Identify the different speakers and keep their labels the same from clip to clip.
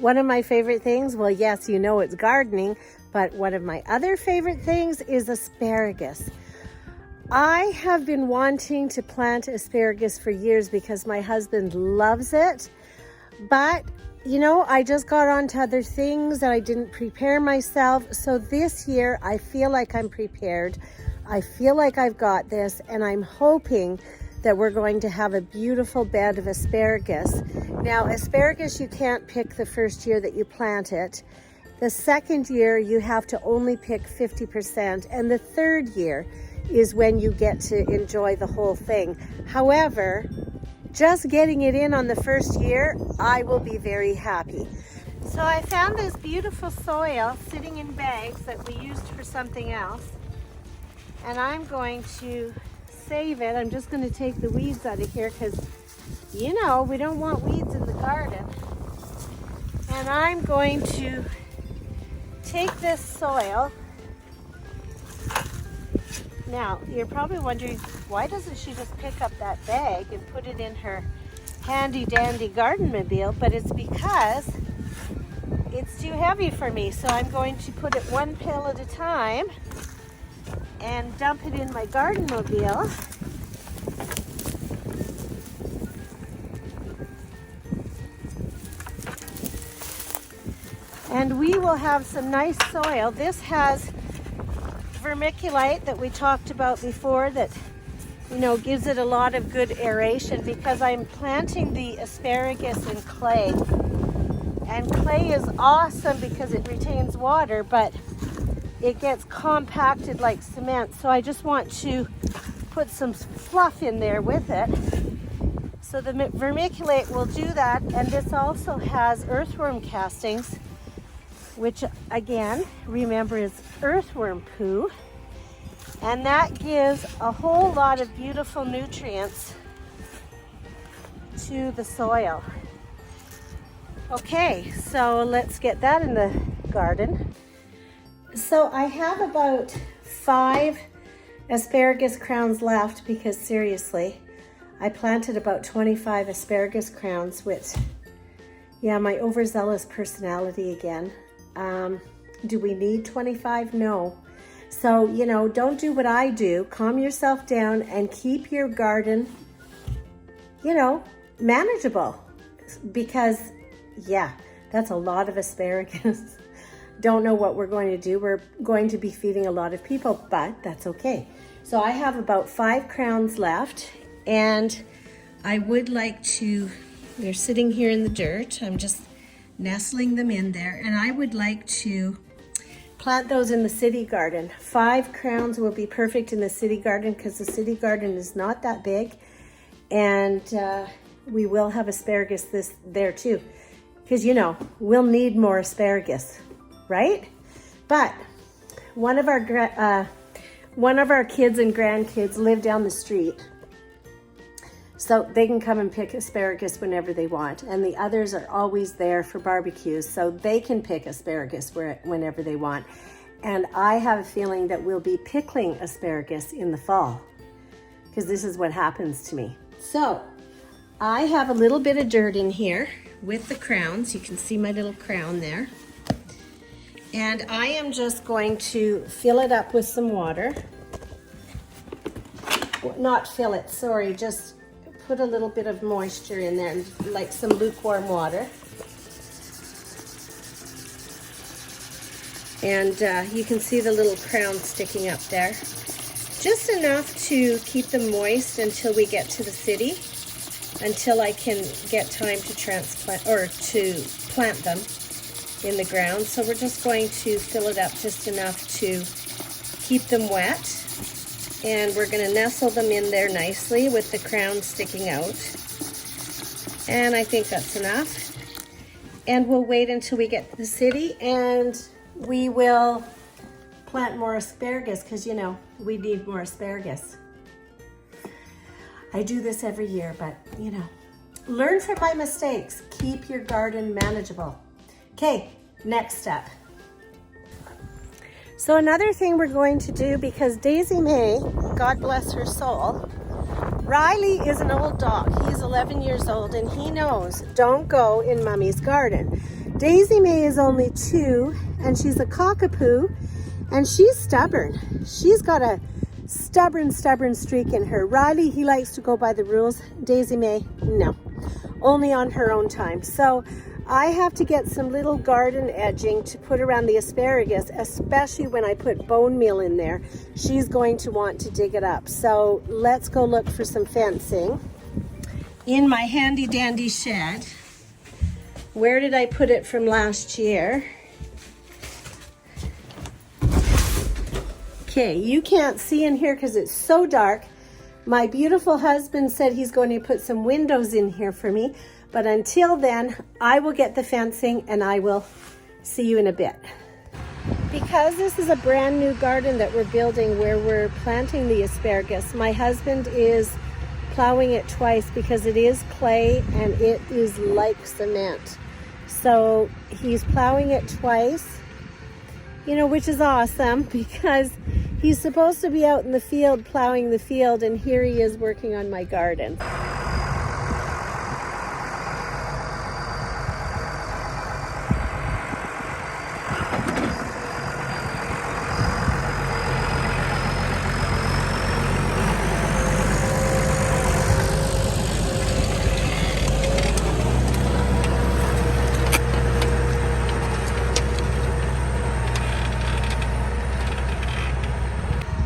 Speaker 1: one of my favorite things, well, yes, you know it's gardening, but one of my other favorite things is asparagus. I have been wanting to plant asparagus for years because my husband loves it, but you know, I just got on to other things and I didn't prepare myself. So this year I feel like I'm prepared. I feel like I've got this, and I'm hoping that we're going to have a beautiful bed of asparagus. Now, asparagus you can't pick the first year that you plant it. The second year you have to only pick 50%, and the third year is when you get to enjoy the whole thing. However, just getting it in on the first year, I will be very happy. So I found this beautiful soil sitting in bags that we used for something else, and I'm going to save it. I'm just going to take the weeds out of here because, you know, we don't want weeds in the garden. And I'm going to take this soil. Now, you're probably wondering, why doesn't she just pick up that bag and put it in her handy dandy garden mobile? But it's because it's too heavy for me. So I'm going to put it one pail at a time and dump it in my garden mobile. And we will have some nice soil. This has vermiculite that we talked about before that, you know, gives it a lot of good aeration, because I'm planting the asparagus in clay. And clay is awesome because it retains water, but it gets compacted like cement. So I just want to put some fluff in there with it. So the vermiculite will do that. And this also has earthworm castings, which again, remember, is earthworm poo. And that gives a whole lot of beautiful nutrients to the soil. Okay, so let's get that in the garden. So I have about 5 asparagus crowns left because seriously, I planted about 25 asparagus crowns, which, yeah, my overzealous personality again. Do we need 25? No. So, you know, don't do what I do. Calm yourself down and keep your garden, you know, manageable. Because, yeah, that's a lot of asparagus. Don't know what we're going to do. We're going to be feeding a lot of people, but that's okay. So I have about 5 crowns left, and I would like to, they're sitting here in the dirt. I'm just nestling them in there, and I would like to plant those in the city garden. 5 crowns will be perfect in the city garden because the city garden is not that big, and we will have asparagus there too, because, you know, we'll need more asparagus, right? But one of our kids and grandkids live down the street, so they can come and pick asparagus whenever they want. And the others are always there for barbecues, so they can pick asparagus whenever they want. And I have a feeling that we'll be pickling asparagus in the fall, because this is what happens to me. So I have a little bit of dirt in here with the crowns. You can see my little crown there. And I am just going to fill it up with some water. Not fill it, sorry, just put a little bit of moisture in there, like some lukewarm water. And you can see the little crown sticking up there. Just enough to keep them moist until we get to the city, until I can get time to transplant or to plant them in the ground. So we're just going to fill it up just enough to keep them wet. And we're going to nestle them in there nicely with the crown sticking out. And I think that's enough. And we'll wait until we get to the city, and we will plant more asparagus because, you know, we need more asparagus. I do this every year, but, you know, learn from my mistakes. Keep your garden manageable. Okay, next step. So another thing we're going to do, because Daisy May, God bless her soul, Riley is an old dog. He's 11 years old, and he knows, don't go in Mommy's garden. Daisy May is only 2 and she's a cockapoo and she's stubborn. She's got a stubborn streak in her. Riley, he likes to go by the rules. Daisy May, no, only on her own time. So I have to get some little garden edging to put around the asparagus, especially when I put bone meal in there. She's going to want to dig it up. So let's go look for some fencing in my handy dandy shed. Where did I put it from last year? Okay, you can't see in here because it's so dark. My beautiful husband said he's going to put some windows in here for me, but until then, I will get the fencing and I will see you in a bit. Because this is a brand new garden that we're building where we're planting the asparagus, my husband is plowing it twice because it is clay and it is like cement. So he's plowing it twice, you know, which is awesome because he's supposed to be out in the field plowing the field, and here he is working on my garden.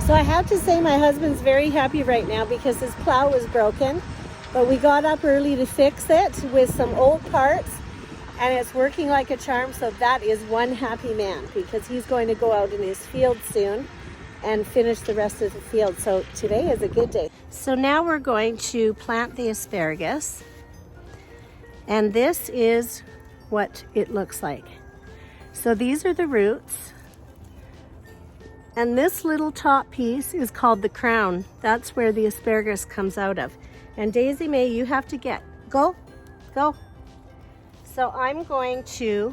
Speaker 1: So I have to say my husband's very happy right now because his plow was broken, but we got up early to fix it with some old parts and it's working like a charm. So that is one happy man because he's going to go out in his field soon and finish the rest of the field. So today is a good day. So now we're going to plant the asparagus, and this is what it looks like. So these are the roots. And this little top piece is called the crown. That's where the asparagus comes out of. And Daisy May, you have to go. So I'm going to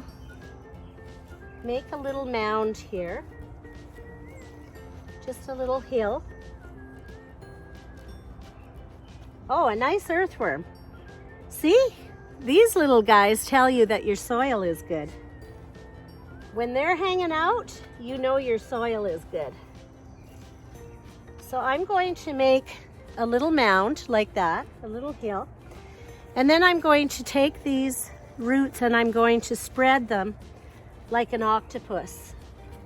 Speaker 1: make a little mound here. Just a little hill. Oh, a nice earthworm. See? These little guys tell you that your soil is good. When they're hanging out, you know your soil is good. So I'm going to make a little mound like that, a little hill. And then I'm going to take these roots and I'm going to spread them like an octopus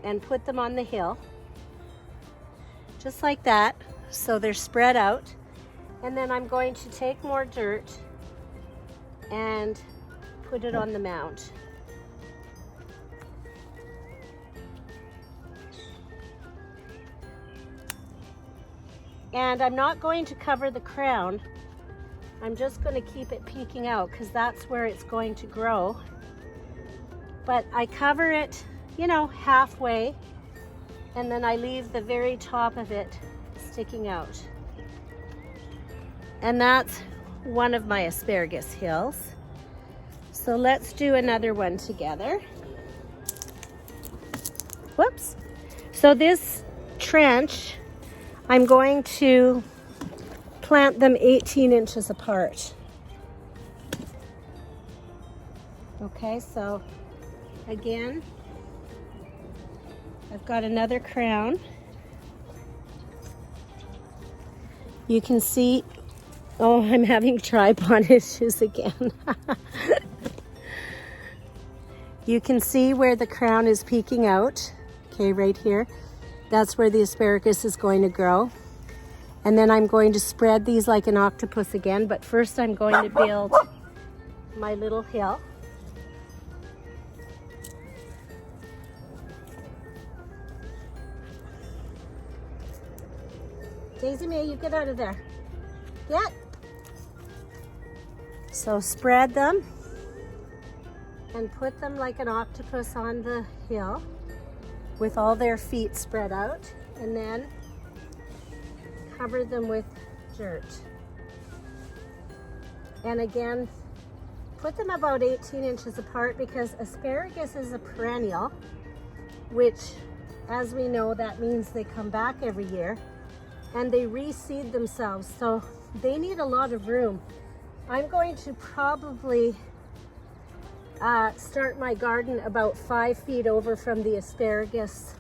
Speaker 1: and put them on the hill. Just like that, so they're spread out. And then I'm going to take more dirt and put it on the mound. And I'm not going to cover the crown. I'm just going to keep it peeking out because that's where it's going to grow. But I cover it, you know, halfway, and then I leave the very top of it sticking out. And that's one of my asparagus hills. So let's do another one together. Whoops. So this trench, I'm going to plant them 18 inches apart. Okay, so again, I've got another crown. You can see, oh, I'm having tripod issues again. You can see where the crown is peeking out, okay, right here. That's where the asparagus is going to grow. And then I'm going to spread these like an octopus again, but first I'm going to build my little hill. Daisy May, you get out of there. Get. So spread them and put them like an octopus on the hill with all their feet spread out, and then cover them with dirt. And again, put them about 18 inches apart because asparagus is a perennial, which, as we know, that means they come back every year and they reseed themselves, so they need a lot of room. I'm going to probably start my garden about 5 feet over from the asparagus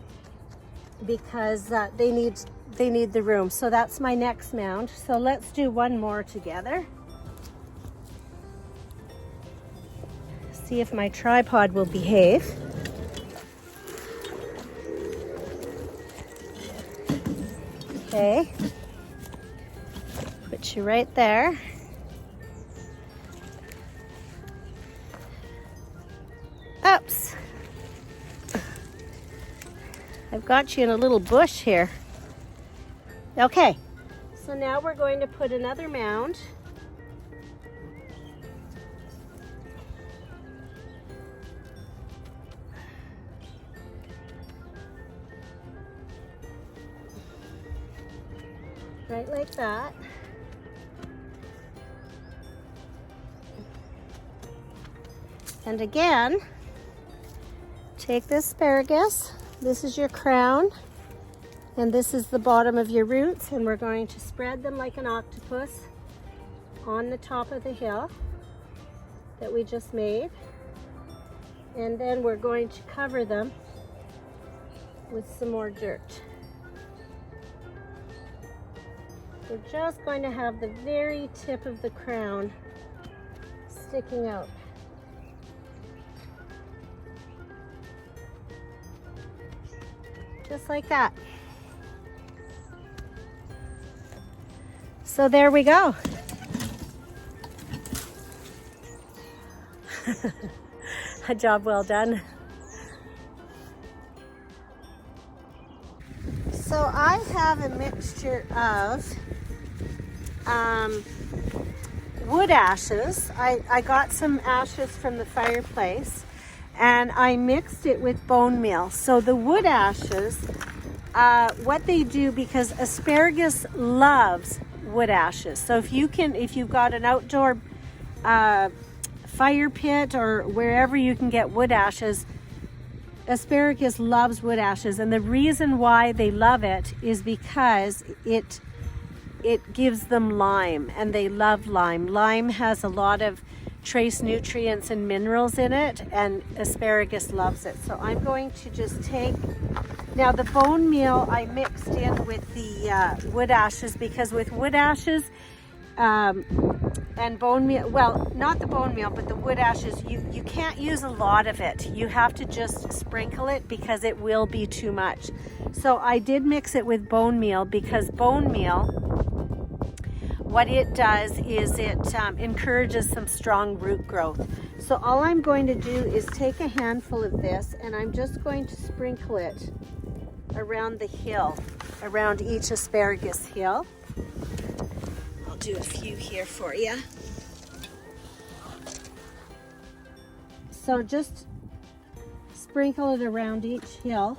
Speaker 1: because they need the room. So that's my next mound. So let's do one more together. See if my tripod will behave. Okay, put you right there. Oops. I've got you in a little bush here. Okay, so now we're going to put another mound. Right like that. And again, take the asparagus. This is your crown, and this is the bottom of your roots, and we're going to spread them like an octopus on the top of the hill that we just made. And then we're going to cover them with some more dirt. We're just going to have the very tip of the crown sticking out. Just like that. So there we go. A job well done. So I have a mixture of wood ashes. I got some ashes from the fireplace and I mixed it with bone meal. So the wood ashes, what they do, because asparagus loves wood ashes. So if you've got an outdoor fire pit or wherever you can get wood ashes, asparagus loves wood ashes. And the reason why they love it is because it gives them lime, and they love lime. Lime has a lot of trace nutrients and minerals in it, and asparagus loves it. So I'm going to just take, now the bone meal I mixed in with the wood ashes, because with wood ashes and bone meal, well, not the bone meal, but the wood ashes, you can't use a lot of it. You have to just sprinkle it because it will be too much. So I did mix it with bone meal, because bone meal, what it does is it encourages some strong root growth. So all I'm going to do is take a handful of this, and I'm just going to sprinkle it around the hill, around each asparagus hill. I'll do a few here for you. So just sprinkle it around each hill,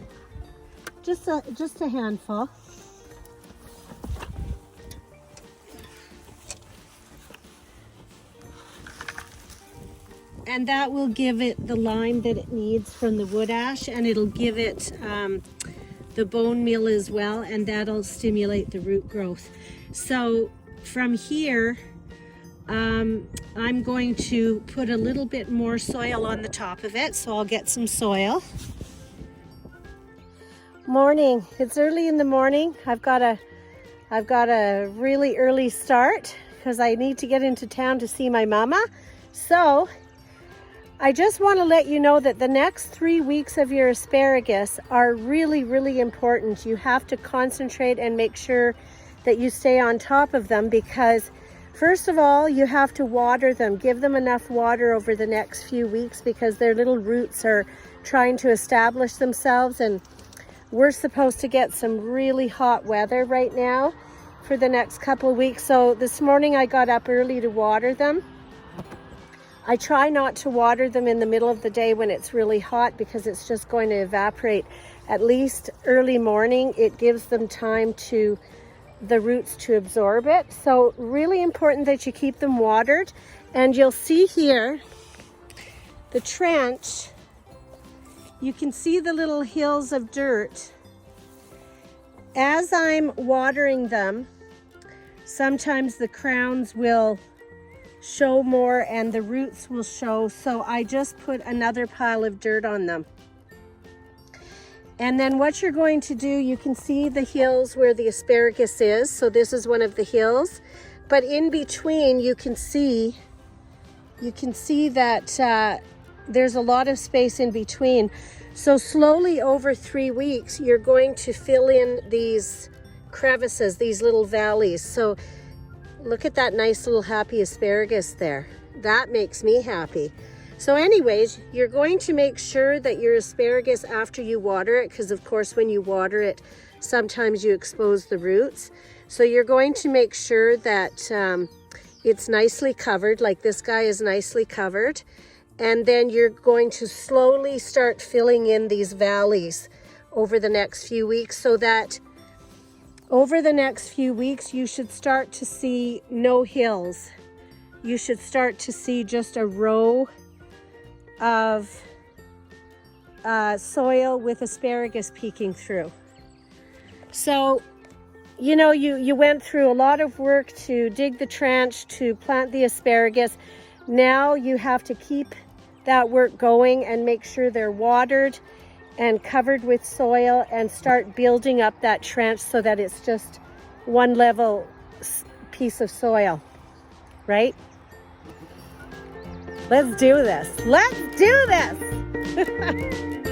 Speaker 1: just a handful. And that will give it the lime that it needs from the wood ash, and it'll give it the bone meal as well, and that'll stimulate the root growth. So from here, I'm going to put a little bit more soil on the top of it, so I'll get some soil. Morning, it's early in the morning. I've got a really early start because I need to get into town to see my mama. So I just want to let you know that the next 3 weeks of your asparagus are really, really important. You have to concentrate and make sure that you stay on top of them, because first of all, you have to water them. Give them enough water over the next few weeks, because their little roots are trying to establish themselves, and we're supposed to get some really hot weather right now for the next couple of weeks. So this morning I got up early to water them. I try not to water them in the middle of the day when it's really hot, because it's just going to evaporate. At least early morning, it gives them time to, the roots to absorb it. So really important that you keep them watered. And you'll see here, the trench, you can see the little hills of dirt. As I'm watering them, sometimes the crowns will show more and the roots will show. So I just put another pile of dirt on them. And then what you're going to do, you can see the hills where the asparagus is. So this is one of the hills, but in between you can see that there's a lot of space in between. So slowly over 3 weeks, you're going to fill in these crevices, these little valleys. So look at that nice little happy asparagus there. That makes me happy. So anyways, you're going to make sure that your asparagus, after you water it, because of course when you water it, sometimes you expose the roots. So you're going to make sure that it's nicely covered, like this guy is nicely covered. And then you're going to slowly start filling in these valleys over the next few weeks, so that over the next few weeks, you should start to see no hills. You should start to see just a row of soil with asparagus peeking through. So, you know, you went through a lot of work to dig the trench, to plant the asparagus. Now you have to keep that work going and make sure they're watered and covered with soil, and start building up that trench so that it's just one level piece of soil, right? Let's do this. Let's do this.